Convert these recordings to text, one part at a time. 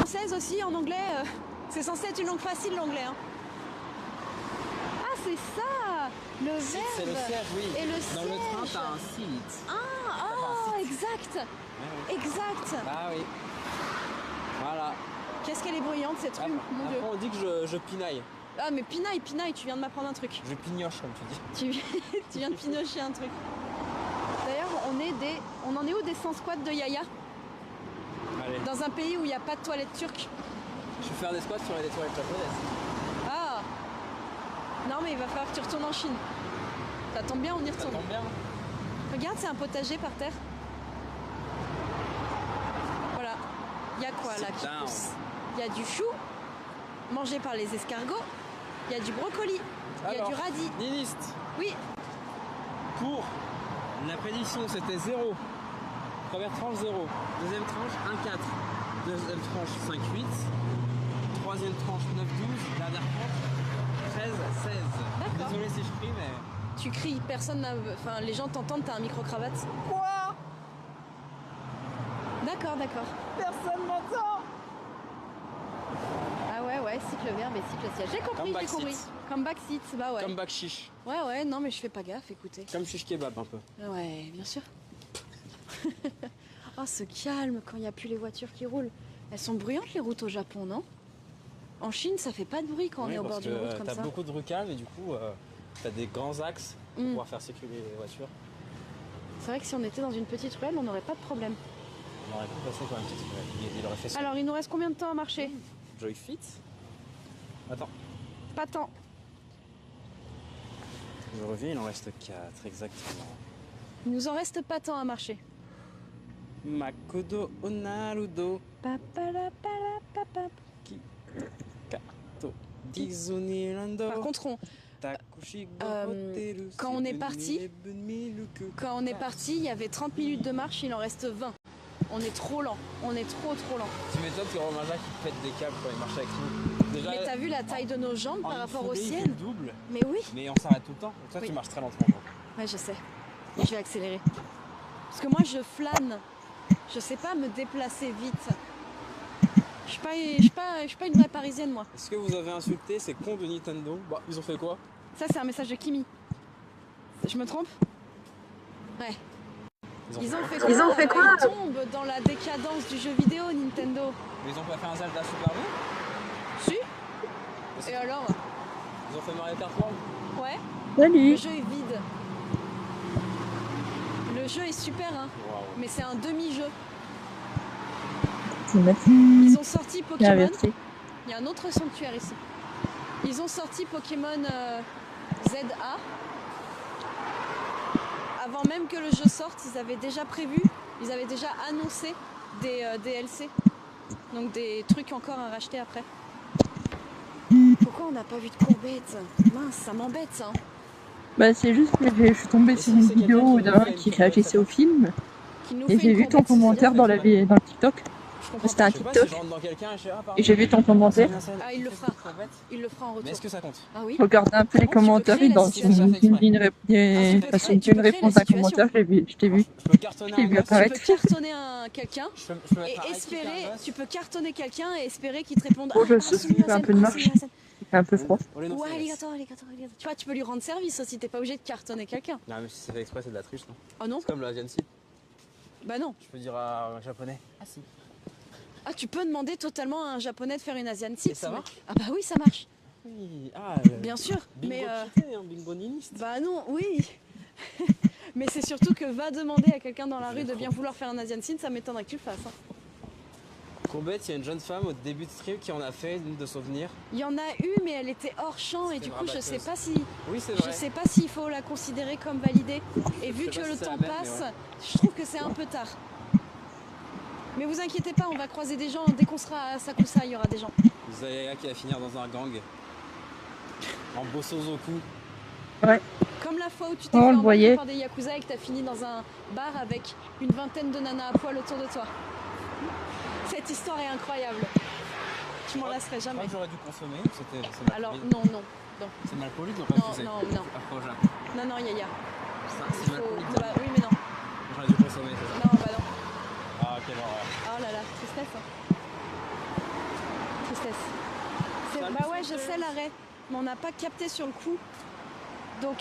française aussi en anglais. C'est censé être une langue facile l'anglais. Hein. Ah, c'est ça le verbe. C'est le siège, oui. Et le Dans siège. le train, t'as un seat. Ah, exact. Ouais. Exact. Ah oui. Voilà. Qu'est-ce qu'elle est bruyante cette rue, mon Dieu. Après, on dit que je pinaille. Ah, mais pinaille, tu viens de m'apprendre un truc. Je pignoche, comme tu dis. Tu viens de pinocher un truc. D'ailleurs, on en est où des 100 squats de Yaya? Allez. Dans un pays où il n'y a pas de toilettes turques. Je vais faire des squats sur les toilettes japonaises. Ah. Non, mais il va falloir que tu retournes en Chine. Ça tombe bien, on y Ça retourne. tombe bien. Regarde, c'est un potager par terre. Voilà. Il y a quoi là qui Sit down. pousse? Il y a du chou, mangé par les escargots. Il y a du brocoli. Il y a Alors, du radis. Niliste, Oui. pour la prédiction, c'était 0. Première tranche, 0. Deuxième tranche, 1,4. Deuxième tranche, 5,8. Troisième tranche, 9,12. Dernière tranche, 13,16. D'accord. Désolé si je prie, mais... Tu cries, personne n'a... Enfin, les gens t'entendent, t'as un micro-cravate. Quoi? D'accord. Personne m'entend. Ah ouais, cycle le verbe et cycle le siège. J'ai compris, Come back j'ai compris. seat. Come back seat, bah ouais. Comme bac chiche. Ouais, non mais je fais pas gaffe, écoutez. Comme chiche kebab un peu. Ouais, bien sûr. Oh, ce calme quand il n'y a plus les voitures qui roulent. Elles sont bruyantes les routes au Japon, non? En Chine, ça fait pas de bruit quand on est au bord d'une route comme t'as ça. beaucoup de rues calmes et du coup, t'as des grands axes pour pouvoir faire circuler les voitures. C'est vrai que si on était dans une petite ruelle, on n'aurait pas de problème. On aurait pu passer quand même une petite ruelle. Il aurait fait ça. Alors, il nous reste combien de temps à marcher? Joy Fit. Attends. Pas tant. Je reviens, il en reste 4 exactement. Il nous en reste pas tant à marcher. Makodo Onarudo Papalapalapapap. Kato Disneyland. Par contre, quand on est parti, il y avait 30 minutes de marche, il en reste 20. On est trop lent, on est trop lent. Tu m'étonnes que Romain Jacques il pète des câbles quand il marche avec nous. Déjà, Mais t'as vu la taille de nos jambes par rapport aux il fait siennes? le double, Mais oui. mais on s'arrête tout le temps. Donc toi Oui. tu marches très lentement. Quoi. Ouais, je sais. Et je vais accélérer. Parce que moi, je flâne. Je sais pas me déplacer vite. Je suis pas une vraie parisienne, moi. Est-ce que vous avez insulté ces cons de Nintendo? Bah, ils ont fait quoi? Ça, c'est un message de Kimi. Je me trompe? Ouais. Ils ont fait quoi? Ils tombent dans la décadence du jeu vidéo, Nintendo. Mais ils ont pas fait un Zelda Super Mario? Si. Et alors? Ils ont fait Mario Kart World? Ouais. Salut. Le jeu est vide. Le jeu est super, hein. Wow. Mais c'est un demi-jeu. Merci. Ils ont sorti Pokémon. Merci. Il y a un autre sanctuaire ici. Ils ont sorti Pokémon ZA. Avant même que le jeu sorte, ils avaient déjà annoncé des DLC. Donc des trucs encore à racheter après. Pourquoi on n'a pas vu de courbette? Mince, ça m'embête ça. Bah c'est juste que je suis tombée sur une vidéo d'un qui réagissait au film Qui nous et fait j'ai une vu ton courbette, commentaire dans le TikTok. Je comprends C'était un Je sais pas TikTok si je rentre dans quelqu'un et je fais, ah, pardon. et j'ai vu ton commentaire. Ah, il le fera. Il le fera en Mais retour. est-ce que ça compte? Ah oui. Regarde un peu les Bon, tu peux commentaires créer et la dans situation. une Tu peux créer réponse la à un commentaire, je t'ai vu. Je peux cartonner Je t'ai un vu gars. Tu apparaître. peux cartonner quelqu'un Je peux mettre et un right espérer. click à un boss. Tu peux cartonner quelqu'un et espérer qu'il te réponde. Oh, je ah, sais, sumimasen, fais un peu de marche. sumimasen. Il fait un peu froid. Oh, les noms, Ouais, c'est- arigato. Tu vois, tu peux lui rendre service aussi. T'es pas obligé de cartonner quelqu'un. Non, mais si c'est fait exprès, c'est de la triche, non? Oh non? C'est comme l'Asian Seed. Bah non. Je peux dire à un japonais. Ah si. Ah, tu peux demander totalement à un japonais de faire une Asian Et Seed. ça marche? Ah bah oui, ça marche. Oui. Bien sûr. Bingo Mais cheaté, hein, bingo nihiliste. bah non, oui. Mais c'est surtout que va demander à quelqu'un dans la rue de bien vouloir faire un Asian Seed, ça m'étonnerait que tu le fasses. Hein. Courbette, il y a une jeune femme au début de stream qui en a fait une de souvenirs. Il y en a eu, mais elle était hors champ et C'était du coup, je sais rabatteuse. pas si. Oui, c'est Je vrai. sais pas s'il faut la considérer comme validée. Et vu sais que pas le si c'est temps la même, mais passe, ouais. je trouve que c'est un peu tard. Mais vous inquiétez pas, on va croiser des gens. Dès qu'on sera à Sakusa, il y aura des gens. Zaya qui va finir dans un gang. En Bosozoku. Ouais. Comme la fois où tu t'es Oh, fait on le embarquer voyait. par des yakuza et que t'as fini dans un bar avec une vingtaine de nanas à poil autour de toi. Cette histoire est incroyable. Je m'en lasserai Je crois jamais. que j'aurais dû consommer. C'est mal Alors poli. non. C'est mal poli de Non, refuser. non. Après, Non, Yaya. c'est Il mal faut- poli. de bah, dire. oui, mais non. J'aurais dû consommer, c'est ça. Non, bah non. Ah, quelle horreur. Oh là là, tristesse. Hein. Bah ouais, je sais l'arrêt, mais on n'a pas capté sur le coup. Donc,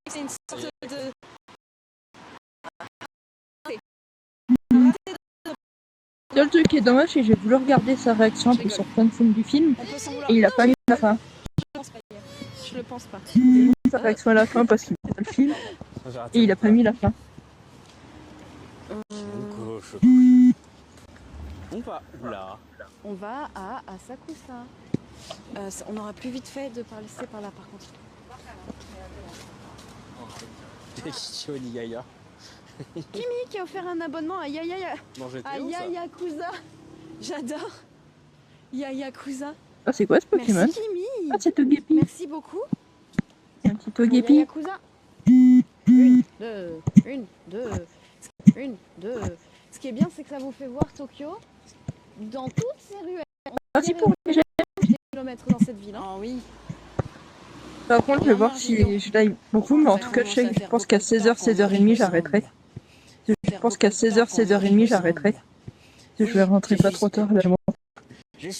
c'est une sorte de... Le truc qui est dommage, c'est que j'ai voulu regarder sa réaction un peu sur plein de scènes du film, On peut s'en vouloir. et il a pas mis la fin. Je le pense pas. J'ai mis sa réaction à la fin parce qu'il aime pas le film, et il a pas mis la fin. On va où là? On va à Asakusa. On aura plus vite fait de passer par là par contre. Kichoni Yaya. Kimi qui a offert un abonnement à Yayakuza. J'adore. Yayakuza. Ah, c'est quoi ce Pokémon? Merci Kimi. Ah, c'est Togepi. Merci beaucoup. C'est un petit Togepi. Yayakuza. Une, deux. Ce qui est bien, c'est que ça vous fait voir Tokyo dans toutes ces ruelles. Merci pour les jets. Kilomètres dans cette ville. Hein. Oh oui. Par contre, je vais voir si je l'aille beaucoup, mais en tout cas, je pense qu'à 16h, 16h30, j'arrêterai. Je pense qu'à 16h, 16h30, j'arrêterai. Je vais rentrer pas trop tard, là, je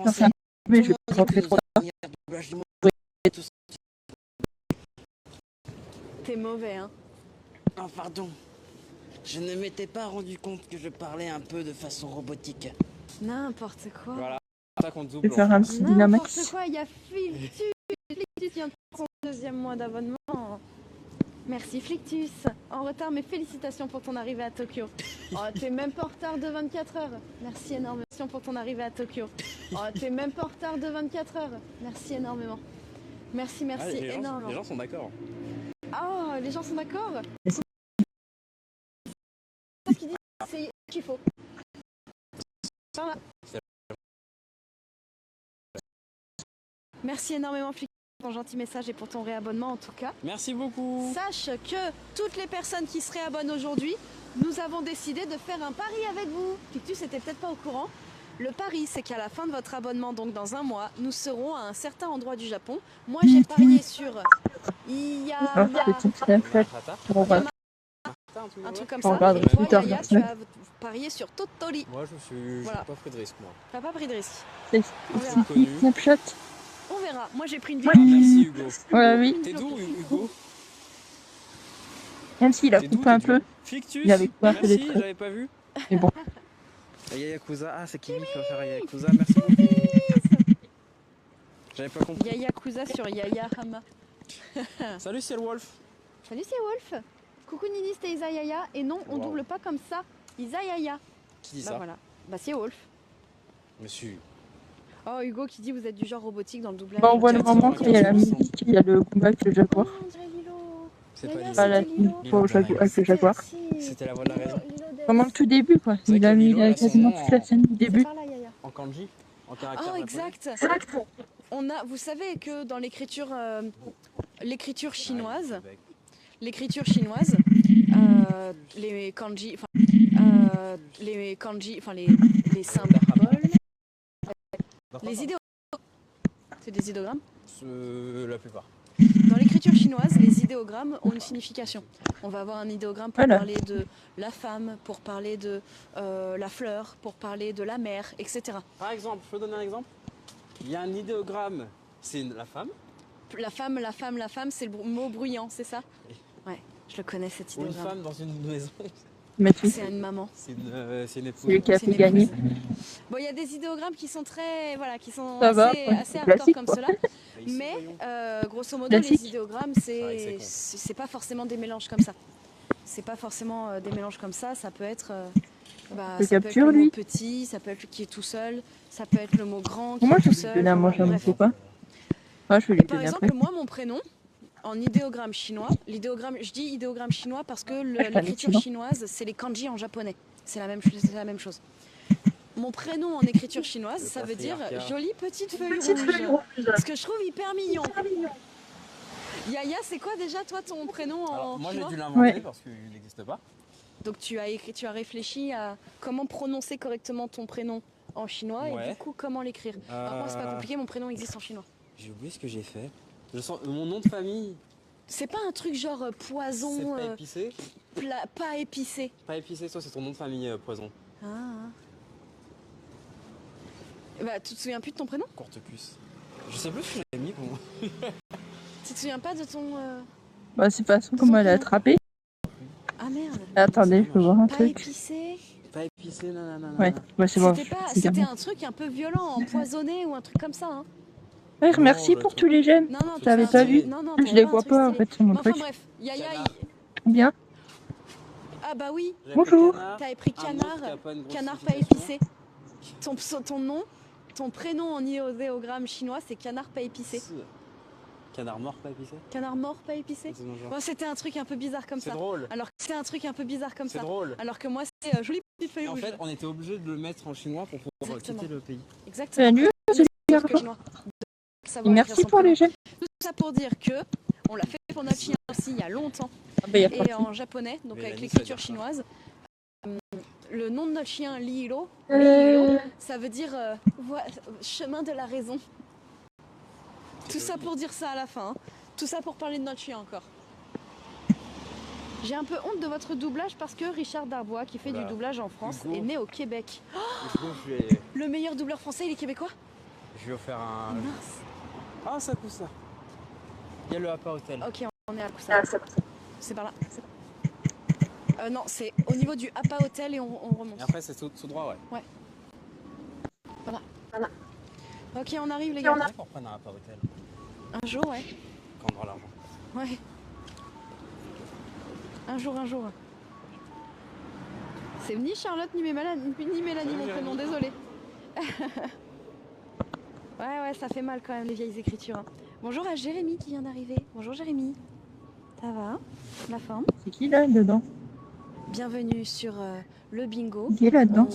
enfin, mais je vais rentrer trop tard. T'es mauvais, hein. Ah pardon, je ne m'étais pas rendu compte que je parlais un peu de façon robotique. N'importe quoi. Voilà, ça qu'on Je double. vais faire un petit Dynamax. N'importe quoi, il y a Flictus qui vient de prendre son 2e mois d'abonnement. Merci Flictus. En retard, mais félicitations pour ton arrivée à Tokyo. Oh, t'es même pas en retard de 24 heures. Merci énormément pour ton arrivée à Tokyo. Oh, t'es même pas en retard de 24 heures. Merci énormément. Merci énormément. Les gens sont d'accord. Oh, les gens sont d'accord. Ce qu'ils disent, c'est qu'il faut. Voilà. Merci énormément Flictus pour ton gentil message et pour ton réabonnement en tout cas. Merci beaucoup. Sache que toutes les personnes qui se réabonnent aujourd'hui, nous avons décidé de faire un pari avec vous. Flictus n'était peut-être pas au courant. Le pari, c'est qu'à la fin de votre abonnement, donc dans un mois, nous serons à un certain endroit du Japon. Moi, j'ai parié sur Ah, petit Snapchat. On va un truc comme On ça. regardera Et toi, plus tard, Yaya, personne. tu as parié sur Totori. Moi, j'ai Voilà. pas pris de risque, moi. T'as pas pris de risque. C'est petit Snapchat. On verra. Moi, j'ai pris une Ah, vidéo. merci Hugo. Ouais, oui. T'es d'où Hugo? Même s'il a T'es d'où, coupé un t'es peu. d'où Fictus. Il avait coupé un peu des Merci, traits. j'avais pas vu. Mais bon. Yayakuza, ah c'est Kimi qui va faire Yayakuza, merci beaucoup. J'avais pas compris. Yayakuza sur Yaya Hama. Salut, c'est le Wolf. Salut, c'est Wolf. Coucou Nini, c'était Isayaya. Et non, on Wow. double pas comme ça. Isayaya. Qui dit Bah ça? voilà. Bah c'est Wolf. Monsieur. Oh, Hugo qui dit vous êtes du genre robotique dans le doublage. Bon, on voit le moment quand il y a la musique, il y a le combat avec le jaguar. Oh, on dirait Lilo. C'est Yaya, pas Lilo. Pas la c'était Lilo. pas au avec le jaguar. C'était la voix de la raison. Vraiment le tout début, quoi. C'est vrai Il a que mis Lilo, là, son quasiment nom toute la scène du début. C'est par là, Yaya. En kanji, en caractère Oh, japonais. exact. Vous savez que dans l'écriture chinoise, les kanji, enfin les symboles, les idéogrammes, c'est des idéogrammes. La plupart. Dans l'écriture chinoise, les idéogrammes ont une signification. On va avoir un idéogramme pour Voilà. parler de la femme, pour parler de la fleur, pour parler de la mer, etc. Par exemple, je peux donner un exemple? Il y a un idéogramme, c'est la femme. La femme, c'est le mot bruyant, c'est ça? Ouais, je le connais cet Ou une idéogramme. femme dans une maison. Magnifique. C'est une maman. C'est une épouse. C'est lui qui a C'est fait une gagner. épouse. Bon, il y a des idéogrammes qui sont très, voilà, qui sont Ça va, assez, ouais, assez c'est hardcore classique, comme quoi. cela. Mais grosso modo, Classique. les idéogrammes, Ouais, c'est con. c'est pas forcément des mélanges comme ça. C'est pas forcément des mélanges comme ça. Ça peut être, Le ça peut être capture, le mot lui. petit, ça peut être qui est tout seul, ça peut être le mot grand qui Moi, est je tout vais lui seul. donner à manger, Bref. je sais pas. Ouais, je vais lui Par donner exemple, après. moi, mon prénom, en idéogramme chinois, je dis idéogramme chinois parce que Ah, je connais l'écriture chinois. chinoise, c'est les kanji en japonais. C'est la même chose. Mon prénom en écriture chinoise, Le ça veut dire patriarcat. jolie petite feuille rouge. Ce que je trouve hyper mignon. Yaya, c'est quoi déjà toi ton prénom en Alors, moi j'ai chinois? dû l'inventer Ouais. parce qu'il n'existe pas. Donc tu as réfléchi à comment prononcer correctement ton prénom en chinois et Ouais. du coup comment l'écrire. Par contre, c'est pas compliqué, mon prénom existe en chinois. J'ai oublié ce que j'ai fait. Mon nom de famille, C'est pas un truc genre c'est poison, pas épicé. pas épicé. Pas épicé, toi c'est ton nom de famille, Poison. Ah, Bah, tu te souviens plus de ton prénom? Courte cuisse. Je sais plus si je l'ai mis pour moi. Tu te souviens pas de ton... Bah, c'est pas comment elle a attrapé. Ah merde. Attendez, je peux voir un Pas truc. épicé. Pas épicé, nanana. Ouais, bah, c'est bon. C'était un truc un peu violent, empoisonné ou un truc comme ça. Hein. Ouais, merci pour tous les j'aime. Non, non, T'avais t'as pas vu? Non, non, Je les vois pas en fait sur mon enfin truc. bref, Yaya, Bien. Ah bah oui, Bonjour. t'avais pris canard pas épicé. Ton nom, ton prénom en idéogramme chinois, c'est canard pas épicé. Canard mort pas épicé. Canard mort pas épicé. Bon, c'était un truc un peu bizarre comme ça. C'est drôle. Alors que c'était un truc un peu bizarre comme ça. C'est drôle. Alors que moi, c'est joli petite feuille En rouge. fait, on était obligé de le mettre en chinois pour pouvoir Exactement. quitter le pays. Exactement. C'est nul, c'est bien. Savoir Merci écrire son pour les prénom. j'aime. Tout ça pour dire que on l'a fait pour notre chien aussi il y a longtemps. Ah bah, y a pas Et de en japonais, donc Mais avec Lani, l'écriture ça veut dire chinoise. Le nom de notre chien, Lihiro, ça veut dire chemin de la raison. Tout ça pour dire ça à la fin. Hein. Tout ça pour parler de notre chien encore. J'ai un peu honte de votre doublage parce que Richard Darbois, qui fait du doublage en France, Hugo. est né au Québec. Je vais Le meilleur doubleur français, il est québécois? lui offrir un. Mince. Ah, ça pousse ça. Il y a le Hapa Hotel. Ok, on est à Coussa. C'est par là. Non, c'est au niveau du Hapa Hotel et on remonte. Et après, c'est tout droit, ouais. Voilà. Ok, on arrive les gars. On a pour prendre un Hapa Hotel Un jour, ouais. quand on aura l'argent. Ouais. Un jour. C'est ni Charlotte ni Mélanie mon prénom, désolé. ouais, ça fait mal quand même les vieilles écritures. Hein. Bonjour à Jérémy qui vient d'arriver. Bonjour Jérémy. Ça va? La forme? C'est qui là dedans? Bienvenue sur le bingo. Qui est là-dedans?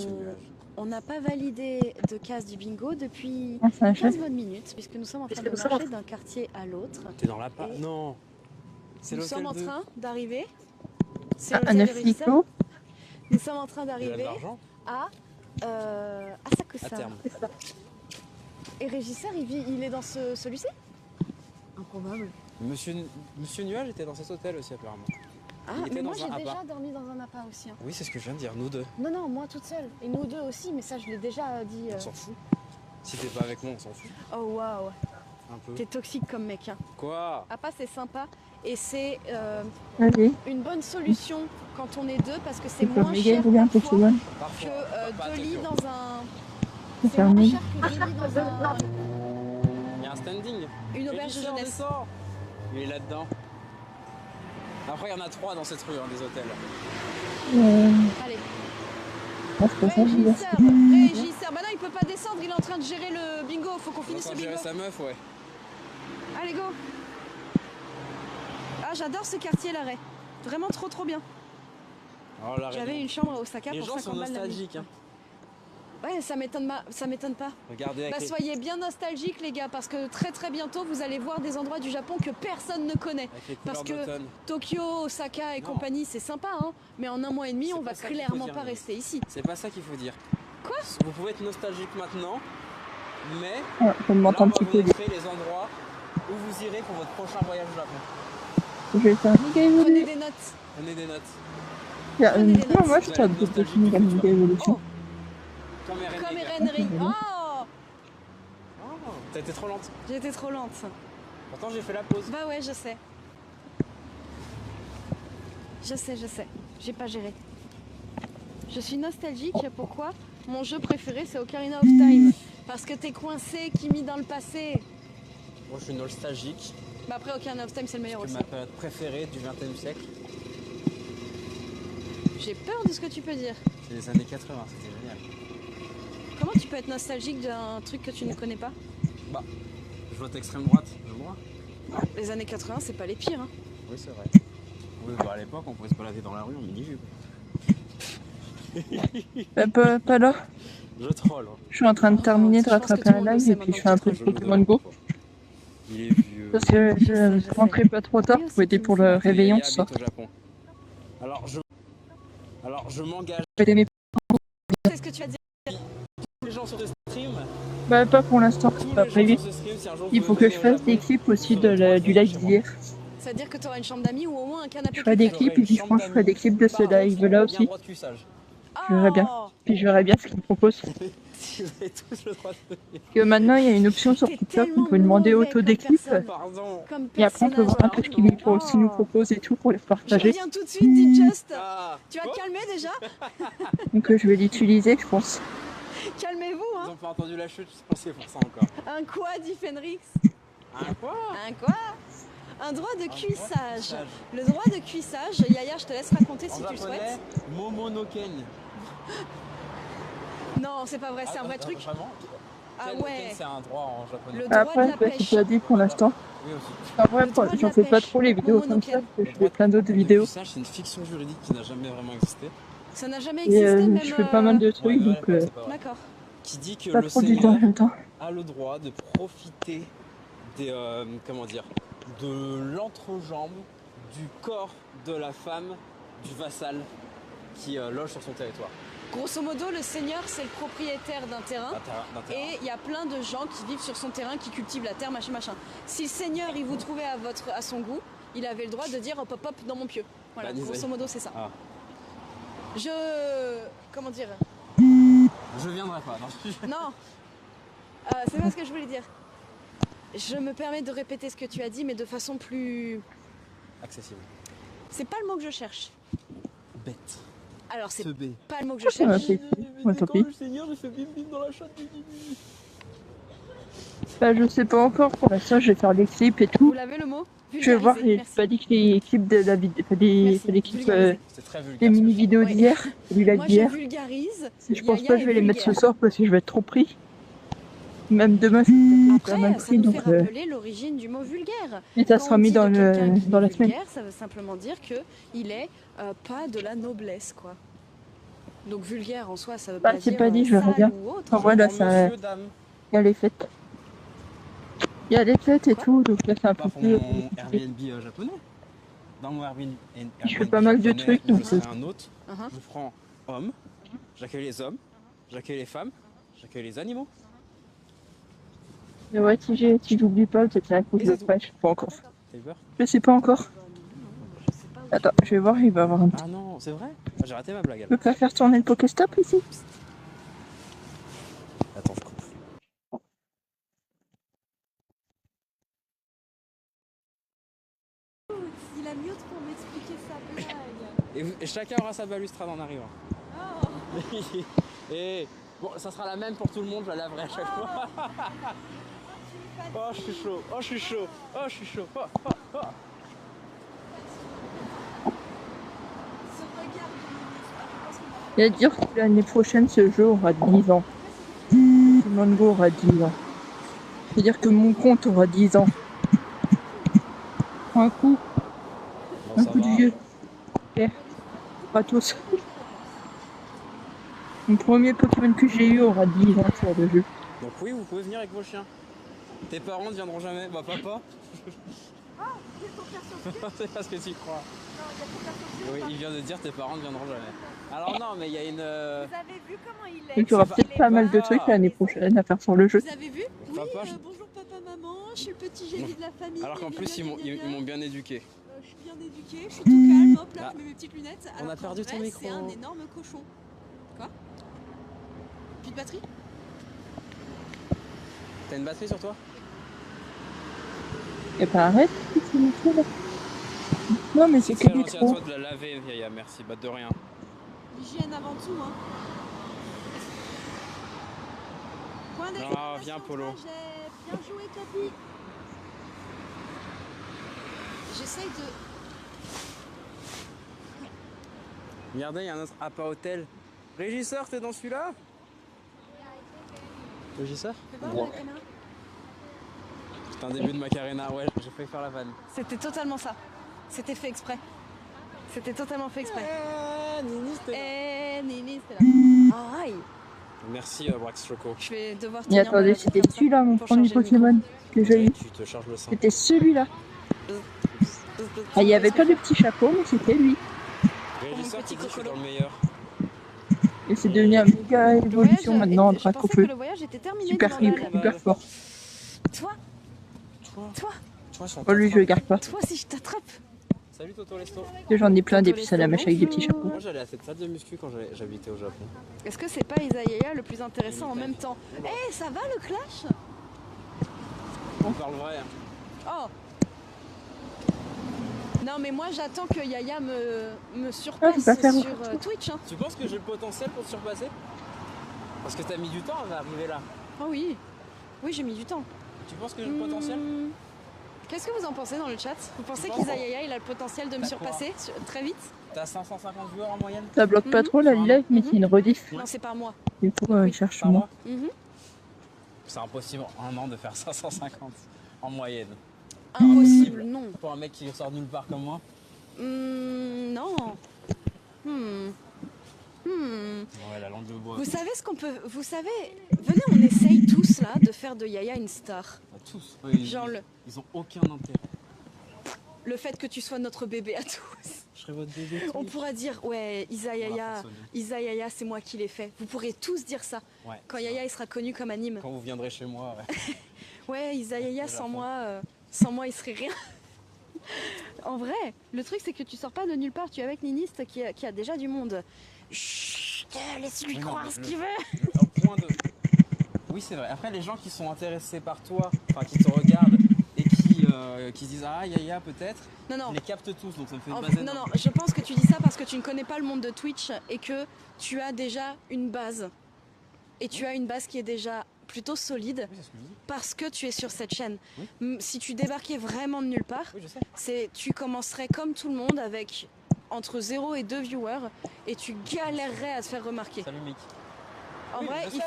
On n'a pas validé de case du bingo depuis Ah, c'est un 15 chef. bonnes minutes puisque nous sommes en train de marcher d'un quartier à l'autre. T'es dans la pa... Et Non. C'est Nous l'hôtel sommes en de... train d'arriver. C'est Un l'hôtel œuf du Régisseur. Nico. Nous sommes en train Il y a de d'arriver l'argent à à Sakusa. terme. Et Régisseur, il est dans celui-ci? Improbable. Monsieur Nuage était dans cet hôtel aussi, apparemment. Ah, Il était mais moi dans j'ai un déjà appart. dormi dans un appart aussi. Hein. Oui, c'est ce que je viens de dire, nous deux. Non, moi toute seule. Et nous deux aussi, mais ça je l'ai déjà dit. On s'en fout. Si t'es pas avec moi, on s'en fout. Oh waouh, Un peu. t'es toxique comme mec. Hein. Quoi? Appart c'est sympa et c'est Vas-y. une bonne solution quand on est deux parce que c'est C'est pas moins méga cher évolué un peu parfois plus Parfois. que Pas à deux lits Tokyo. dans un. C'est C'est moins fermé. cher que deux lits dans Il y a un standing. une auberge de Régisseur, jeunesse. descend. Il est là-dedans. Après, il y en a 3 dans cette rue, des hôtels. Allez, Ah, c'est pas ça, je veux dire. régisseur. Bah non, il peut pas descendre, il est en train de gérer le bingo. Faut qu'on Il finisse est en le train de bingo. gérer sa meuf, ouais. Allez, go. Ah, j'adore ce quartier, l'arrêt. Vraiment trop bien. Alors, là, J'avais une chambre à Osaka Les pour gens 50 sont balles la nuit. nostalgiques. Hein. Ouais, ça m'étonne pas. Regardez avec Bah, les... soyez bien nostalgiques, les gars, parce que très bientôt, vous allez voir des endroits du Japon que personne ne connaît. avec les couleurs Parce que d'automne. Tokyo, Osaka et Non. compagnie, c'est sympa, hein. Mais en un mois et demi, C'est on pas va ça qu'il faut clairement dire, pas mais- rester ici. C'est pas ça qu'il faut dire. Quoi? Vous pouvez être nostalgique maintenant, mais Ah, je là, m'entends on un va petit vous peu. montrer les endroits où vous irez pour votre prochain voyage au Japon. Je vais faire un méga Prenez évolué. des notes. Prenez des notes. Prenez des notes. Moi, je t'ai Vous allez être défini la méga évolution. Oh, Comme comme Eren Eren Ring. Oh, Oh, t'as été trop lente. j'ai été trop lente. Pourtant, j'ai fait la pause. Bah ouais, je sais. Je sais. J'ai pas géré. Je suis nostalgique. Pourquoi? Mon jeu préféré, c'est Ocarina of Time. Parce que t'es coincé, Kimi dans le passé. Moi, je suis nostalgique. Bah après, Ocarina of Time, c'est le meilleur C'est aussi. ma période préférée du XXe siècle. J'ai peur de ce que tu peux dire. C'est les années 80, c'était génial. Comment tu peux être nostalgique d'un truc que tu ne connais pas? Bah, je vote extrême droite, je vois. Les années 80, c'est pas les pires. Hein. Oui, c'est vrai. Oui, bah, à l'époque, on pouvait se balader dans la rue en mini-jupe. Pas là. Je troll. Hein. Je suis en train de terminer de Je pense que rattraper tout le un monde le live sait et puis je fais un peu de Je me Pokémon Go. Il est vieux. Parce que Je sais. je rentrais pas trop tard pour aider pour le réveillon ce soir. Au Japon. Alors, je m'engage. J'avais mes- C'est ce que tu as dit. Tous les gens sur ce stream. Bah, pas pour l'instant, Tous c'est les pas gens prévu. sur ce stream, si un jour Il vous faut que venez je au fasse Japon, des clips aussi sur le toit, du live chez moi. d'hier. C'est-à-dire que tu auras une chambre d'amis ou au moins un canapé. Je ferai des plus clips et puis je pense que je ferai des clips de ce Par contre, live là il y a un aussi. droit de cuissage. grand. je verrai bien. Oh, puis je verrai bien ce qu'ils me proposent. Si vous avez tous le droit de venir. Que maintenant, il y a une option sur T'es TikTok, on peut tellement demander mauvais auto comme des clips. personne. Pardon. Comme Et après, on peut voir un peu ce qu'ils nous proposent et tout pour les Je partager. reviens tout de suite, dit Just. Ah. Tu vas te calmer déjà? Donc, je vais l'utiliser, je pense. Calmez-vous, Ils hein. ont pas entendu la chute, je pensais pour ça encore. Un quoi, dit Fenrix? Un quoi? Un quoi? Un droit de cuissage. cuissage. Le droit de cuissage, Yaya, je te laisse raconter si En tu le japonais, souhaites. Momonoken. Non, c'est pas vrai, c'est un vrai truc. Vraiment? Ah Ken, ouais. c'est un droit en japonais. Le droit de Après, la je sais pêche. pas dit pour l'instant. Oui aussi. En vrai, Le droit de j'en la fais pas pêche. trop les vidéos comme ça, Momonoken. parce que je fais plein d'autres vidéos. C'est une fiction juridique qui n'a jamais vraiment existé. Ça n'a jamais Et existé, même. je fais pas mal de trucs, Ouais, donc c'est pas vrai. D'accord. Qui dit que pas le trop du temps en Seigneur même temps. a le droit de profiter des comment dire, de l'entrejambe du corps de la femme du vassal qui loge sur son territoire. Grosso modo, le seigneur, c'est le propriétaire d'un terrain. D'un terrain. Et il y a plein de gens qui vivent sur son terrain, qui cultivent la terre, machin, machin. Si le seigneur, il vous trouvait à son goût, il avait le droit de dire hop, hop, hop, dans mon pieu. Voilà, Bah, grosso modo, c'est ça. Ah. Comment dire? Je viendrai pas. Non. Non, c'est pas ce que je voulais dire. Je me permets de répéter ce que tu as dit, mais de façon plus... Accessible. C'est pas le mot que je cherche. Bête. Alors, c'est Teubé. pas le mot que je Ça m'a cherche. fait ouais, tant pis. Le Seigneur, j'ai fait bim bim dans la chatte. Bah, je sais pas encore, pour l'instant, je vais faire des clips et Vous tout. l'avez le mot? Je vais voir, Vulgariser, j'ai pas dit que les clips de la vidéo, Merci. les clips, Vulgariser. C'est très vulgaire. les mini-vidéos Ouais. d'hier, celui-là Moi, je d'hier. vulgarise. Je pense Yaya pas que je est vais les mettre ce vulgaire. soir parce que je vais être trop pris. Même demain, je vais pas mal Après, ça pris, nous donc fait rappeler l'origine du mot vulgaire. et ça Quand sera on mis dit dans de quelqu'un qui dans est la semaine. vulgaire, ça veut simplement dire qu'il est pas de la noblesse, quoi. Donc vulgaire en soi, ça veut Bah, pas c'est dire pas dit, je verrai sale bien. ou autre. En vrai, là, Pour ça, monsieur, dame. il y a les fêtes. Il y a les fêtes et Quoi tout, donc là, c'est un Pas peu pour plus mon compliqué. Airbnb japonais. Dans mon Airbnb, Je fais pas mal de japonais, trucs, où donc je serai un hôte. Uh-huh. Je prends homme, j'accueille les hommes, j'accueille les femmes, j'accueille les animaux. Mais ouais, si j'oublie pas, peut-être un coup, je le ferai, je sais pas encore. T'as eu peur? Je sais pas encore. Je sais pas où Attends, je vais voir, il va y avoir un petit... Ah non, c'est vrai? Ah, j'ai raté ma blague. Je peux pas faire tourner le Pokéstop ici? Attends, je coupe. il a mute pour m'expliquer sa blague. Et chacun aura sa balustrade en arrivant. Oh. Et bon, ça sera la même pour tout le monde, je la laverai à chaque fois. Oh, je suis chaud, oh, je suis chaud, oh, je suis chaud. Oh, oh, oh. Ce regard de Il va dire que l'année prochaine, ce jeu aura 10 ans. Mango aura 10 ans. C'est-à-dire que mon compte aura 10 ans. Un coup, Bon, un ça coup de va. vieux. Eh, pas tous. Mon premier Pokémon que j'ai eu aura 10 ans sur le jeu. Donc oui, vous pouvez venir avec vos chiens. Tes parents ne viendront jamais. Bah papa. C'est pas ce que tu crois. Oui, il vient de dire tes parents ne viendront jamais. Alors non, mais il y a une... Vous avez vu comment il est? Donc il y aura C'est peut-être pas mal de trucs l'année prochaine à faire sur le jeu. Vous avez vu? Oui, Papa, je- bonjour papa, maman, je suis le petit génie de la famille. Alors qu'en plus, ils m'ont bien éduqué. Je suis bien éduquée, je suis tout calme, hop là, Ah. je mets mes petites lunettes. On a alors qu'en perdu ton vrai, micro. C'est un énorme cochon. Quoi? Plus de batterie? T'as une batterie sur toi? Et pas arrête, c'est mon tour, là. Non mais c'est C'est que très des gentil à trous. toi de la laver, Yaya, merci. Bah de rien. L'hygiène avant tout, hein. Point Ah, viens, Polo. Bien joué, Capi. J'essaye de... Regardez, il y a un autre Appa Hotel. Régisseur, t'es dans celui-là? Régisseur? Fais voir Ouais. la caméra. C'est un début de Macarena, ouais, j'ai failli faire la vanne. C'était totalement ça. C'était fait exprès. C'était totalement fait exprès. Nini, c'était là. Nini, c'était là. Aïe. Merci, Brax Choco. Je vais devoir Et tenir attendez, ma c'était comme ça celui-là mon pour premier charger le Pokémon que j'ai eu. Tu te charges le sein. C'était celui-là. Ah, il n'y avait pas de petit chapeau, mais c'était lui. Régisseur, petit tu dis que je suis cocolo. dans le meilleur. Et c'est devenu un méga Le évolution voyage, maintenant je entre un pensais feu. que le voyage était terminé. Super du flip, bordel. super fort. Toi, Toi, toi, toi, Oh lui je le garde pas. toi, si je t'attrape. Salut Toto Lesto. J'en ai plein des Toto petits salamèches avec des petits Lesto, chapeaux. Moi j'allais à cette salle de muscu quand j'habitais au Japon. Est-ce que c'est pas Isaiah le plus intéressant en même temps? Eh, ça va le clash? On parle vrai. Hein. Oh! Non, mais moi j'attends que Yaya me surpasse va faire- sur Twitch. Hein. Tu penses que j'ai le potentiel pour te surpasser? Parce que t'as mis du temps à arriver là. Oh oui, oui, j'ai mis du temps. Tu penses que j'ai le potentiel? Qu'est-ce que vous en pensez dans le chat? Vous pensez Je pense qu'Isaiah il a le potentiel de me Bah, surpasser très vite? T'as 550 joueurs en moyenne? Ça bloque pas trop la Lila, mais c'est une rediff. Non, c'est par mois. Du coup, il cherche Par moi. mois? C'est impossible en un an de faire 550 en moyenne. Impossible, non. Pour un mec qui sort nulle part comme moi. Non. Ouais, la langue de bois. Vous savez ce qu'on peut... Vous savez... Venez, on essaye tous là de faire de Yaya une star. Tous. Genre ils ont aucun intérêt. le fait que tu sois notre bébé à tous. Je serai votre bébé. On pourra dire, ouais, On va Yaya, faire Yaya, c'est moi qui l'ai fait. Vous pourrez tous dire ça. Ouais, Quand c'est Yaya vrai. il sera connu comme anime. Quand vous viendrez chez moi, ouais. Ouais, Yaya, Au sans Japon. moi, il serait rien. En vrai, le truc c'est que tu sors pas de nulle part. Tu es avec Niniste qui a déjà du monde. Chut, laisse-lui Oui, non, croire mais ce qu'il veut. Au point de... Oui, c'est vrai. Après, les gens qui sont intéressés par toi, enfin qui te regardent et qui disent ah Yaya peut-être, Non. ils les captent tous, donc ça me fait une En base fait, énorme. non, je pense que tu dis ça parce que tu ne connais pas le monde de Twitch et que tu as déjà une base. Et tu as une base qui est déjà plutôt solide Oui, c'est ce que je dis. parce que tu es sur cette chaîne. Oui. Si tu débarquais vraiment de nulle part, Oui, je sais. tu commencerais comme tout le monde avec entre 0 et 2 viewers et tu galérerais à te faire remarquer. Salut Mick. En Oui, vrai, je il sais.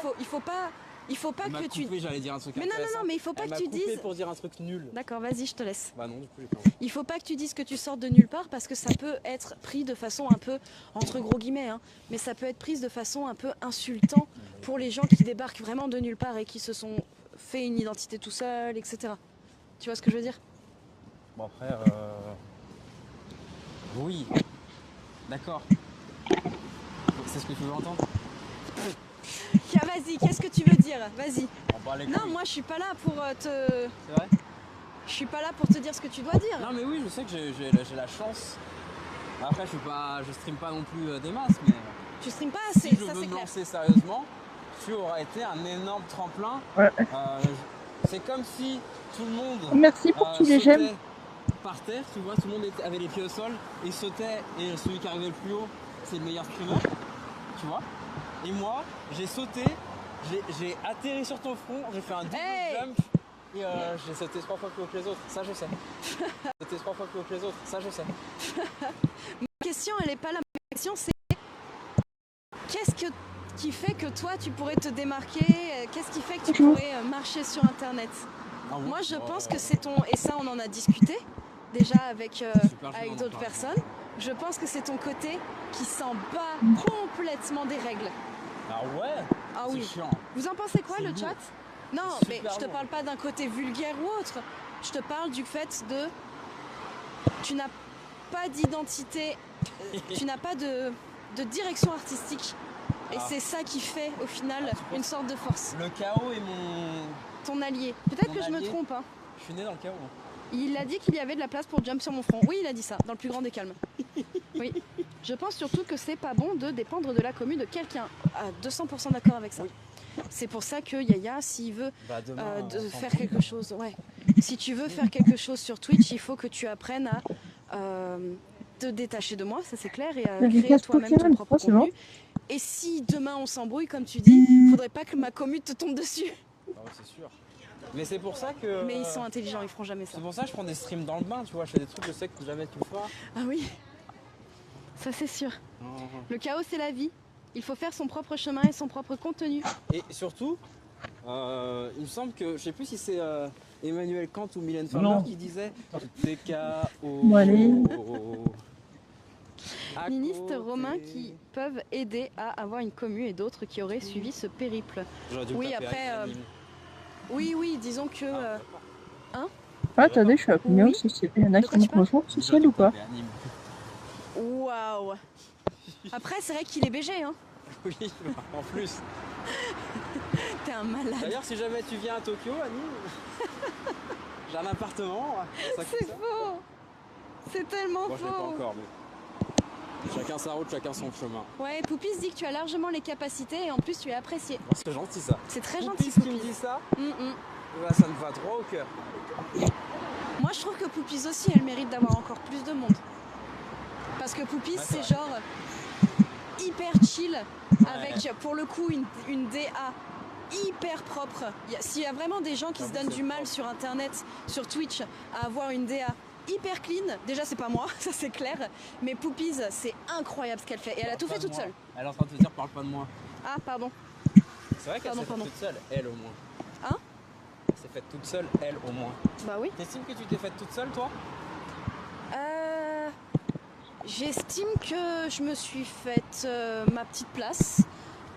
faut pas Elle m'a que tu... coupé, j'allais dire un truc Mais non, intéressant. mais il faut pas Elle que m'a tu coupé dises... pour dire un truc nul. D'accord, vas-y, je te laisse. Bah non, du coup j'ai pas envie. Il faut pas que tu dises que tu sors de nulle part parce que ça peut être pris de façon un peu, entre gros guillemets, hein, mais ça peut être pris de façon un peu insultant pour les gens qui débarquent vraiment de nulle part et qui se sont fait une identité tout seuls, etc. Tu vois ce que je veux dire? Bon après, oui. D'accord. C'est ce que tu veux entendre? Vas-y, qu'est-ce que tu veux dire? Vas-y. On va les Non, moi je suis pas là pour te... C'est vrai? Je suis pas là pour te dire ce que tu dois dire. Non mais oui, je sais que j'ai la chance. Après je stream pas non plus des masses, mais Tu streames pas si assez, je ça veux c'est me clair. lancer sérieusement, tu auras été un énorme tremplin. Ouais. C'est comme si tout le monde Merci pour tous les sautait j'aime. par terre, tu vois, tout le monde avait les pieds au sol et sautait, et celui qui arrivait le plus haut, c'est le meilleur streamer, tu vois. Et moi, j'ai sauté, j'ai atterri sur ton front, j'ai fait un double Hey jump et j'ai sauté 3 fois plus haut que les autres, ça je sais. Sauté 3 fois plus haut que les autres, ça je sais. Ma question, elle est pas là. Ma question, c'est qu'est-ce qui fait que toi, tu pourrais te démarquer? Qu'est-ce qui fait que tu pourrais marcher sur Internet? Ah bon. Moi, je pense que c'est ton... Et ça, on en a discuté déjà avec Super, je avec m'en d'autres parle. personnes. Je pense que c'est ton côté qui s'en bat complètement des règles. Ah ouais. Ah C'est oui. chiant. Vous en pensez quoi, C'est le lourd. chat? Non, C'est mais super je te lourd. parle pas d'un côté vulgaire ou autre. Je te parle du fait de... Tu n'as pas d'identité, tu n'as pas de direction artistique. Et Ah. c'est ça qui fait, au final, Ah, tu penses- une sorte de force. Le chaos est mon... Ton allié. Peut-être Mon que je me allié. trompe, hein. Je suis né dans le chaos. Hein. Il a dit qu'il y avait de la place pour jump sur mon front. Oui, il a dit ça, dans le plus grand des calmes. Oui. Je pense surtout que c'est pas bon de dépendre de la commu de quelqu'un. À 200% d'accord avec ça. Oui. C'est pour ça que Yaya, s'il veut Bah demain, de on s'en faire fout. quelque chose, ouais. Si tu veux faire quelque chose sur Twitch, il faut que tu apprennes à te détacher de moi, ça c'est clair, et à Mais créer casse toi-même ton Pokémon, propre c'est bon. contenu. Et si demain on s'embrouille, comme tu dis, faudrait pas que ma commu te tombe dessus. Ah ouais, c'est sûr. Mais c'est pour ça que... Mais ils sont intelligents, ils feront jamais ça. C'est pour ça que je prends des streams dans le bain, tu vois, je fais des trucs, je sais que jamais tu le feras. Ah oui, ça c'est sûr. Le chaos c'est la vie. Il faut faire son propre chemin et son propre contenu. Et surtout, il me semble que, je sais plus si c'est Emmanuel Kant ou Mylène Farmer Non. qui disait c'est KO. Bon, allez. À Ministres côté. romains qui peuvent aider à avoir une commu et d'autres qui auraient suivi ce périple. J'aurais dû me Oui, taper après, avec Anime. Oui, disons que... Ah, Ah, attendez, je suis à combien Oui. au social? Il y en a De qui quoi me tu parles rejoint au social ou pas? taper Anime. Waouh. Après, c'est vrai qu'il est BG, hein. Oui, en plus. T'es un malade. D'ailleurs, si jamais tu viens à Tokyo, Anime, j'ai un appartement. Ça coûte C'est ça. faux. C'est tellement Moi, je l'ai pas faux. encore, mais. Chacun sa route, chacun son chemin. Ouais, Poupis dit que tu as largement les capacités et en plus tu es apprécié. Oh, c'est gentil ça. C'est très Poupis gentil, qui me Poupis. dit ça, Mm. bah, ça me va droit au cœur. Moi, je trouve que Poupis aussi, elle mérite d'avoir encore plus de monde. Parce que Poupis, Ouais, c'est c'est genre hyper chill, avec pour le coup une DA hyper propre. S'il y a vraiment des gens qui se donnent du mal sur internet, sur Twitch, à avoir une DA hyper clean, déjà c'est pas moi, ça c'est clair, mais Poupis, c'est incroyable ce qu'elle fait et elle a tout fait toute seule. Elle est en train de te dire, parle pas de moi. Ah, pardon. C'est vrai qu'elle s'est faite Pardon. toute seule, elle au moins. Hein? Elle s'est faite toute seule, elle au moins. Bah oui. T'estimes que tu t'es faite toute seule, toi? J'estime que je me suis faite ma petite place.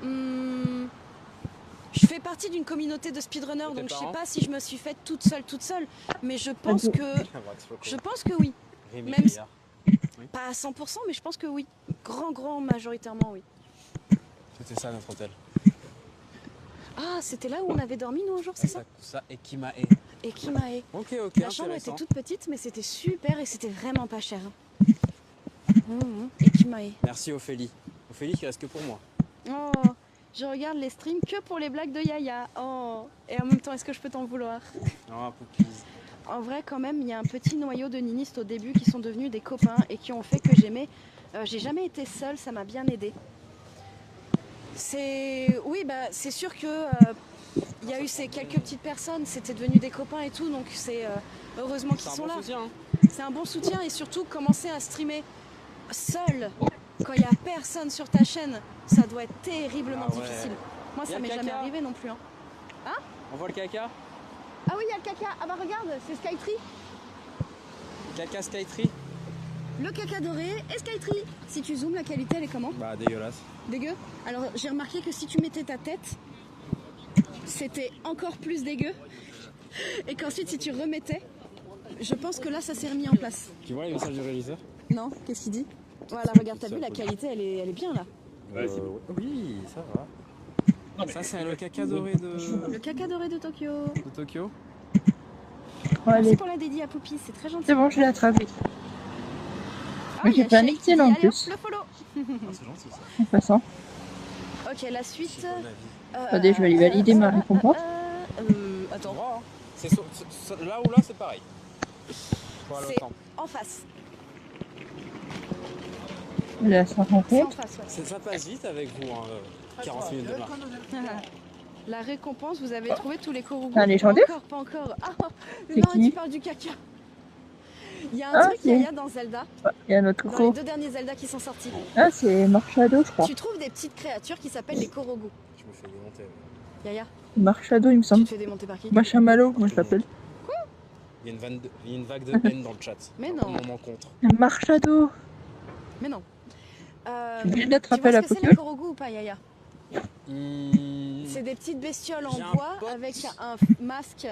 Je fais partie d'une communauté de speedrunners, Et tes donc je sais parents pas si je me suis faite toute seule, mais je pense que oui. Rémi Même Gaillard. Pas à 100%, mais je pense que oui. Grand majoritairement oui. C'était ça notre hôtel. Ah, c'était là où on avait dormi nous un jour, c'est ça? Ça et Kimae. Et Kimae. Ok, La chambre était intéressant. toute petite, mais c'était super et c'était vraiment pas cher. Et Kimae. Merci Ophélie. Ophélie qui reste que pour moi. Oh, je regarde les streams que pour les blagues de Yaya. Oh, et en même temps, est-ce que je peux t'en vouloir? Non, Poupis. En vrai, quand même, il y a un petit noyau de ninistes au début qui sont devenus des copains et qui ont fait que j'aimais. J'ai jamais été seule, ça m'a bien aidée. Oui, bah, c'est sûr que il y a eu ces quelques petites personnes, c'était devenu des copains et tout, donc c'est heureusement qu'ils sont là. Soutien, hein. C'est un bon soutien et surtout commencer à streamer seul quand il y a personne sur ta chaîne, ça doit être terriblement Ah ouais. difficile. Moi, Y a ça le m'est jamais caca. arrivé non plus. Hein. On voit le caca. Ah oui, il y a le caca. Ah bah regarde, c'est Skytree. Caca Skytree. Le caca doré et Skytree. Si tu zoomes, la qualité, elle est comment? Bah dégueulasse. Dégueu. Alors, j'ai remarqué que si tu mettais ta tête, c'était encore plus dégueu. Et qu'ensuite, si tu remettais, je pense que là, ça s'est remis en place. Tu vois les messages du réaliseur? Non? Qu'est-ce qu'il dit? Voilà, regarde, t'as vu, la qualité, elle est bien là. Oui, ça va. Ça c'est le caca doré Le caca doré de Tokyo. de Tokyo. Bon, allez, Merci pour la dédie à Poupie, c'est très gentil. c'est bon, je l'ai attrapé. Ah, Mais il y j'ai a pas un Shake qui excellent dit, en allez, hop, plus. le follow. C'est gentil ça. En passant. Ok, la suite. Attendez, je vais aller valider ma récompense. Attends, Droit, hein. C'est là ou là c'est pareil. Faut aller au c'est temple. en face. Elle est à C'est en 150. face, ouais. Ça passe vite avec vous, hein, 40 minutes de marche. La récompense, vous avez trouvé tous les Korogu. Un légendaire? Pas encore. Ah, C'est non, qui? tu parles du caca. Il y a un Ah, truc, c'est- il y a dans Zelda, Il y a notre dans les coco. 2 derniers Zelda qui sont sortis. Ah, c'est Marshado, je crois. Tu trouves des petites créatures qui s'appellent les Korogu. Je me fais démonter. Yaya, Marshado, il me tu semble. te fais démonter par qui? Machamalo, moi je l'appelle. Il y a une vague de haine dans le chat. Mais non. On m'en contre. Marshado. Mais non. Je viens Tu d'attraper vois la ce que c'est les Pokéball. Korogu ou pas, Yaya? Hmm. C'est des petites bestioles en J'ai un bois pote. avec un masque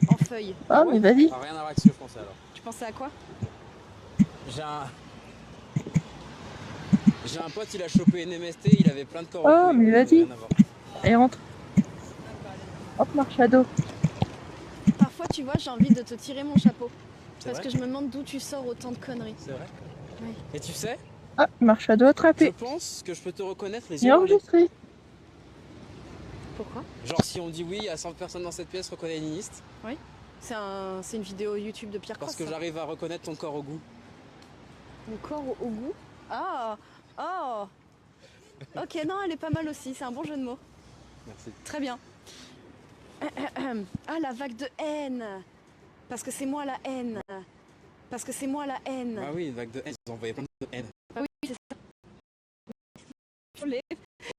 en feuille. Ah, mais vas-y. Ah, rien à voir avec ce que je pensais alors. Tu pensais à quoi? J'ai un pote, il a chopé une MST, il avait plein de corps. Oh, mais vas-y. Rien à voir. Allez, rentre. Hop, Marshado. Parfois, tu vois, j'ai envie de te tirer mon chapeau. C'est Parce vrai que je me demande d'où tu sors autant de conneries. C'est vrai. Oui. Et tu sais, Ah, Marshado je attrapé. pense que je peux te reconnaître les Il est yeux. bandés. enregistré. Pourquoi? Genre si on dit oui, il y a 100 personnes dans cette pièce, reconnais Niniste. C'est une vidéo YouTube de Pierre Parce Cross. que j'arrive à reconnaître ton corps au goût. Mon corps au goût. Ah. Oh. Ok, non, elle est pas mal aussi. C'est un bon jeu de mots. Merci. Très bien. Ah, la vague de haine. Parce que c'est moi la haine. Parce que c'est moi la haine. Ah oui, une vague de haine, ils ont envoyé plein de haine. Ah oui, c'est ça.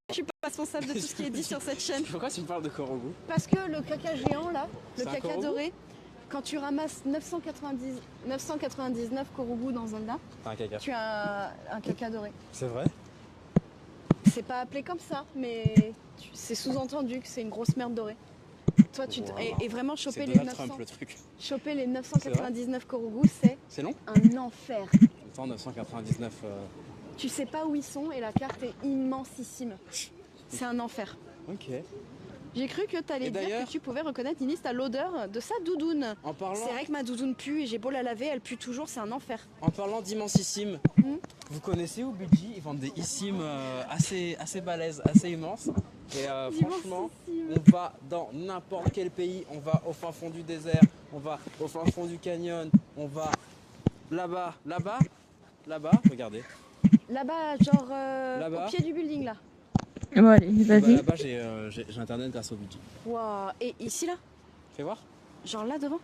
Je suis pas responsable de tout ce qui est dit sur cette chaîne. Pourquoi tu me parles de corps au goût? Parce que le caca géant là, le C'est un caca Korogu doré, quand tu ramasses 999 Korogu dans Zelda, T'as un caca. tu as un caca doré. C'est vrai? C'est pas appelé comme ça, mais c'est sous-entendu que c'est une grosse merde dorée. Toi, Wow. et vraiment choper C'est les, Donald 900 Trump le truc. choper les 999 Korogu, c'est C'est long? un enfer. Attends, 999. Tu sais pas où ils sont et la carte est immensissime. C'est un enfer. Ok. J'ai cru que t'allais Et dire d'ailleurs- que tu pouvais reconnaître Ninis à l'odeur de sa doudoune. En parlant, C'est vrai que ma doudoune pue et j'ai beau la laver, elle pue toujours, c'est un enfer. en parlant d'immensissime, vous connaissez où Budgie? Ils vendent des issimes assez balèzes, assez immenses. Et franchement, on va dans n'importe quel pays, on va au fin fond du désert, on va au fin fond du canyon, on va là-bas, regardez. Là-bas, genre Là-bas. au pied du building là. Bon, allez, Bah, vas-y. là-bas, j'ai internet grâce au Budgie. Waouh. Et ici là, Fais voir, genre là devant.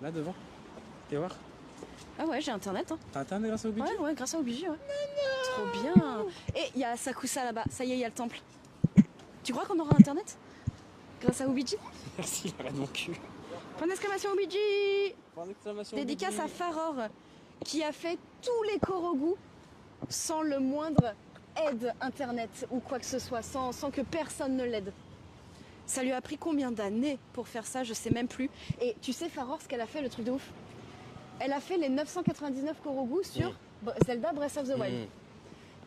là devant. Fais voir. Ah ouais, j'ai internet. Hein. T'as internet grâce au Budgie? Ouais, grâce à Obligé, ouais. Trop bien. Et il y a Sakusa là-bas, ça y est, il y a le temple. Tu crois qu'on aura internet grâce à Obiji? Merci, arrête mon cul. Point d'exclamation Obiji. Point d'exclamation Dédicace Budgie. à Faror qui a fait tous les Korogu sans le moindre aide internet ou quoi que ce soit, sans que personne ne l'aide. Ça lui a pris combien d'années pour faire ça, je sais même plus. Et tu sais Faror ce qu'elle a fait, le truc de ouf? Elle a fait les 999 Korogu sur Zelda Breath of the Wild.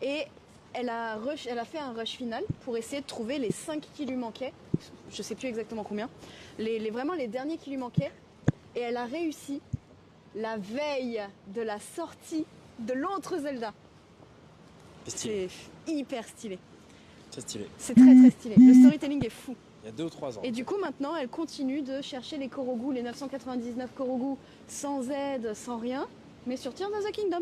Et elle a fait un rush final pour essayer de trouver les 5 qui lui manquaient. Je sais plus exactement combien. Vraiment les derniers qui lui manquaient. Et elle a réussi la veille de la sortie de l'autre Zelda. C'est stylé. C'est hyper stylé. C'est stylé. C'est très stylé. Le storytelling est fou. Il y a 2 ou 3 ans. Et du coup maintenant elle continue de chercher les Korogu, les 999 Korogu sans aide, sans rien, mais sur Tears of the Kingdom.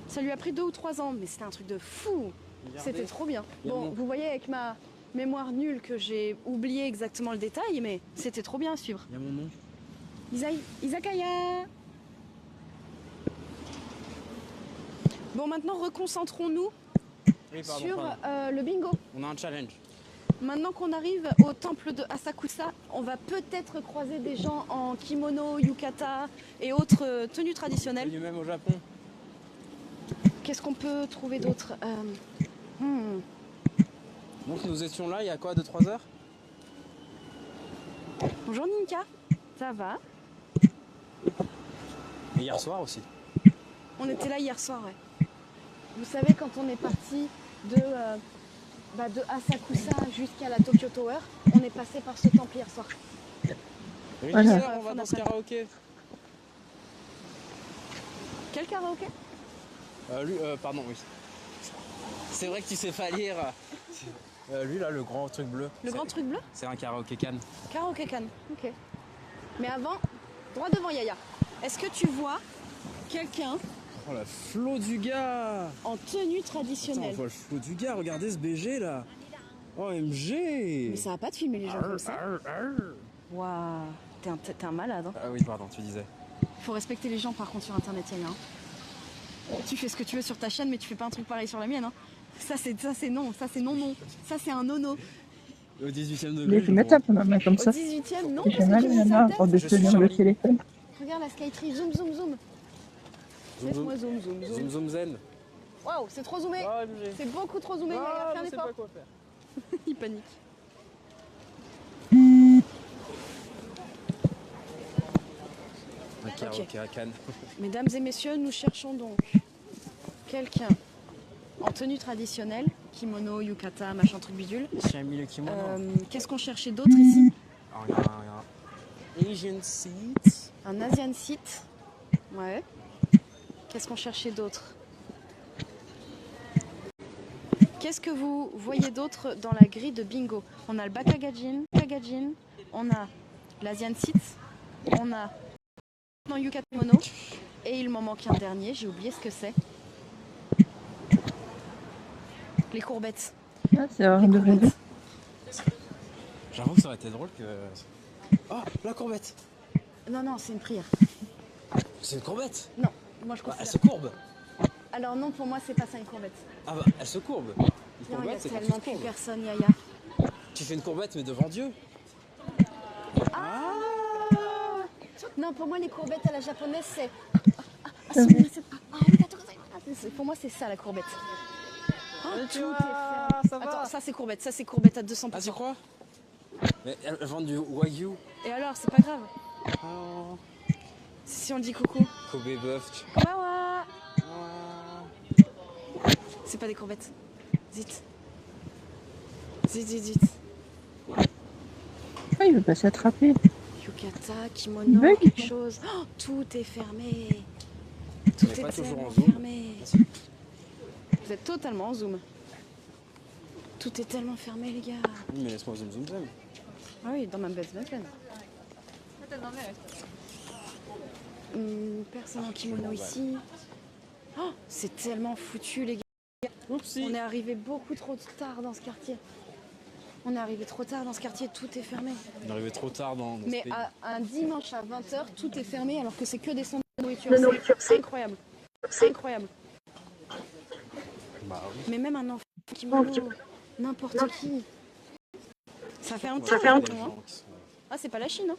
Ça lui a pris 2 ou 3 ans, mais c'était un truc de fou. Regardez. C'était trop bien. Il y a Bon, le nom. vous voyez avec ma mémoire nulle que j'ai oublié exactement le détail, mais c'était trop bien à suivre. Il y a mon nom. Izakaya. Bon, maintenant reconcentrons-nous Oui, sur le bingo. On a un challenge. Maintenant qu'on arrive au temple de Asakusa, on va peut-être croiser des gens en kimono, yukata et autres tenues C'est traditionnelles. du même au Japon. Qu'est-ce qu'on peut trouver d'autre? Donc nous étions là il y a quoi, 2-3 heures? Bonjour Ninka, ça va? Et hier soir aussi. On était là hier soir, ouais. Vous savez, quand on est parti de Asakusa jusqu'à la Tokyo Tower, on est passé par ce temple hier soir. Oui, Voilà. on va dans ce karaoké. Quel karaoké? Pardon, oui. C'est vrai que tu sais pas lire. Lui là, le grand truc bleu. Le grand truc bleu? C'est un karaoké Cannes. Karaoké Cannes, ok. Mais avant, droit devant Yaya, est-ce que tu vois quelqu'un Oh la flot du gars! en tenue Attends, on traditionnelle? voit le flot du gars, regardez ce BG là! OMG! Mais ça va pas de filmer les gens comme ça. Waouh, t'es un malade. Hein. Ah oui, pardon, tu disais. Faut respecter les gens par contre sur internet, Yaya. Hein. Tu fais ce que tu veux sur ta chaîne, mais tu fais pas un truc pareil sur la mienne. Hein. Ça c'est non, ça c'est non. Ça c'est un nono. Au 18ème Mais degré. je me tape un main comme Au ça. 18ème, non, J'ai parce mal que à tu la fais main ça avant de Je suis tenir le Charlie. téléphone. Regarde la Skytree, zoom. Zoom, Laisse-moi zoom. zoom. Zoom zoom zen. Waouh, c'est trop zoomé. Ah, OMG. C'est beaucoup trop zoomé, Yaya, fais un je sais effort. pas quoi faire. Il panique. Un karaoké à Cannes. Mesdames et messieurs, nous cherchons donc quelqu'un en tenue traditionnelle, kimono, yukata, machin truc bidule. J'ai mis le kimono. Qu'est-ce qu'on cherchait d'autre ici? Ah, regarde. Asian seat. Un Asian seat. Ouais. Qu'est-ce qu'on cherchait d'autre? Qu'est-ce que vous voyez d'autre dans la grille de bingo? On a le Bakagajin, on a l'Asian seat, on a non yukata kimono, et il m'en manque un dernier, j'ai oublié ce que c'est. Les courbettes. Ah, c'est rien de vrai. J'avoue que ça aurait été drôle que. Oh, la courbette! Non, c'est une prière. C'est une courbette! Non, moi je Bah, elle considère. se courbe! Alors non, pour moi c'est pas ça une courbette. Ah bah, elle se courbe! Une Non, il y a courbette, c'est quand tu tellement te plus courbes. personne, Yaya. Tu fais une courbette, mais devant Dieu! Non, pour moi les courbettes à la japonaise c'est... Pour moi c'est ça la courbette. Oh, tout est fermé. ça va! Attends, ça c'est courbette à 200%. Ah, tu crois? Mais elles vendent du Wagyu. Et alors, c'est pas grave. Oh. Si on le dit coucou. Kobe Buff. Wawa. Oh. C'est pas des courbettes. Zit. Zit. il veut pas s'attraper. Yukata, kimono, Bug. quelque chose. Oh, tout est fermé. Tout On n'est est pas toujours tellement en zoom. fermé. Vous êtes totalement en zoom. Tout est tellement fermé, les gars. Oui, mais laisse-moi zoom. Ah oui, dans ma belle semaine. Personne en kimono ici. Oh, c'est tellement foutu, les gars. On est arrivé beaucoup trop tard dans ce quartier. On est arrivé trop tard dans ce quartier, tout est fermé. On est arrivé trop tard dans ce Mais pays. un dimanche à 20h, tout est fermé alors que c'est que des centres de nourriture. De nourriture, C'est incroyable. C'est incroyable. Bah oui. Mais même un enfant kimono, n'importe qui. Ça fait un petit Ouais, peu, des hein. gens qui sont Ah, c'est pas la Chine, hein.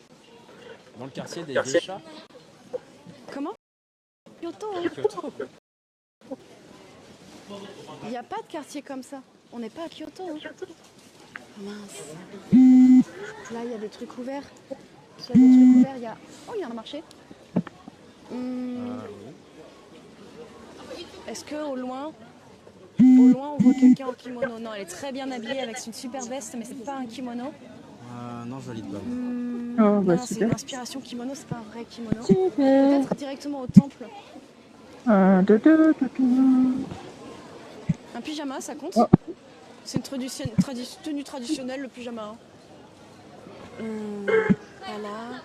dans le quartier des geishas. Comment Kyoto, hein. Kyoto. Il n'y a pas de quartier comme ça. On n'est pas à Kyoto, hein. Oh, mince. Là, il y a des trucs ouverts. S'il y a des trucs ouverts, il y a... Oh, il y a un marché. Oui. Est-ce qu'au loin, on voit quelqu'un en kimono? Non, elle est très bien habillée avec une super veste, mais c'est pas un kimono. Non, je valide pas. Oh, bah Non, c'est une super. inspiration kimono, c'est pas un vrai kimono. Super. Peut-être directement au temple. 1, 2, 2, 2, 2. Un pyjama, ça compte? Oh. C'est une tenue traditionnelle, le pyjama. Hein. Pas là,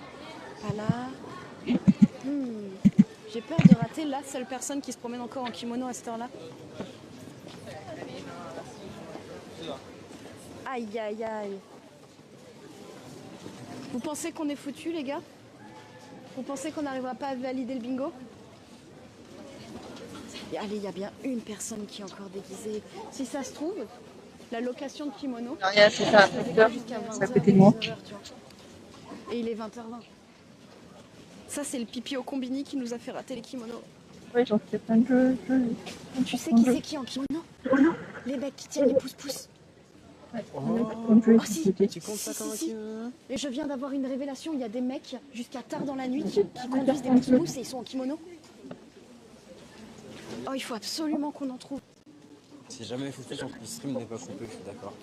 pas là. J'ai peur de rater la seule personne qui se promène encore en kimono à cette heure-là. Aïe, aïe, aïe. Vous pensez qu'on est foutus, les gars? Vous pensez qu'on n'arrivera pas à valider le bingo? Et allez, il y a bien une personne qui est encore déguisée. Si ça se trouve, la location de kimono, Rien, c'est ça. jusqu'à 20h, C'est à côté de moi. 19h, tu vois. Et il est 20h20. Ça, c'est le pipi au combini qui nous a fait rater les kimonos. Ouais, j'en fais plein de jeux. Tu sais qui c'est qui en kimono? Les mecs qui tiennent les pouces-pouces. Oh, si. Tu comptes ça Si, comme un si. kimono? Et je viens d'avoir une révélation. Il y a des mecs jusqu'à tard dans la nuit qui conduisent des pouces-pouces et ils sont en kimono. Oh, il faut absolument qu'on en trouve. Si jamais il faut que le stream n'est pas coupé, je suis d'accord.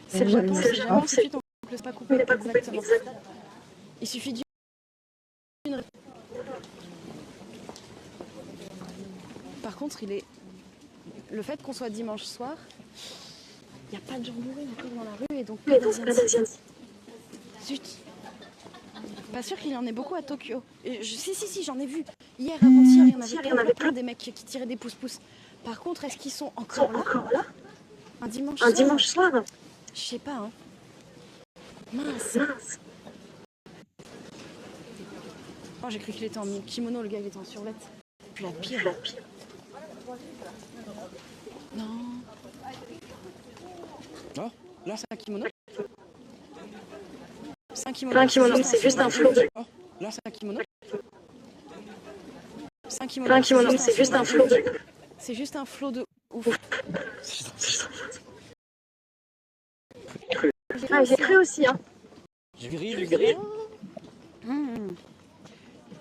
C'est le Japon, c'est jamais tout de suite on ne peut pas couper. Exactement. Il suffit d'une. Par contre, le fait qu'on soit dimanche soir, il n'y a pas de gens bourrés encore dans la rue et donc pas d'asiates. Zut. Pas sûr qu'il y en ait beaucoup à Tokyo. Et si, j'en ai vu. Hier, avant-hier, il y en avait plein des mecs qui tiraient des pouces-pouces. Par contre, est-ce qu'ils sont encore là? Un dimanche soir? Je sais pas, hein. Mince. Oh, j'ai cru qu'il était en kimono, le gars, il était en survêt. Puis la pire. Non. Oh, là, C'est un kimono. C'est un kimono, c'est juste un flot de... oh, là, C'est un kimono. C'est un Pas un kimono, c'est juste un flot de... C'est juste un flot de ouf. Ah, j'ai cru aussi, hein. j'ai gris.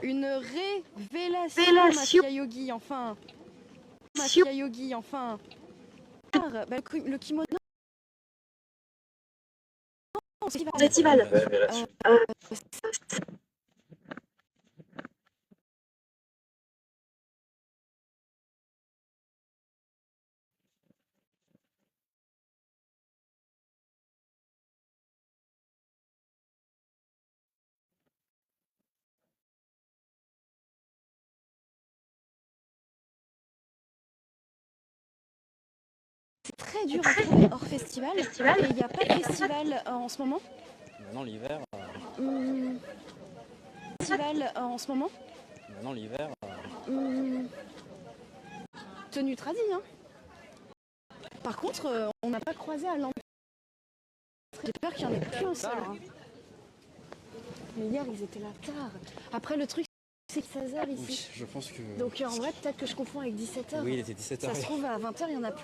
Une révélation, Révélation. Mafia Yogi, enfin. Mafia Yogi, enfin. Bah, le kimono. C'est Tival. C'est très dur à trouver hors festival. Et il n'y a pas de festival en ce moment. Maintenant, l'hiver. Festival en ce moment. Maintenant, l'hiver. Tenue tradie, hein. Par contre, on n'a pas croisé à l'entrée. J'espère qu'il n'y en ait plus un seul. Tard, hein. Mais hier, ils étaient là tard. Après, le truc, c'est 16h ici. Oui, je pense que. Donc en vrai, peut-être que je confonds avec 17h. Oui, il était 17h. Ça se trouve, à 20h, il n'y en a plus.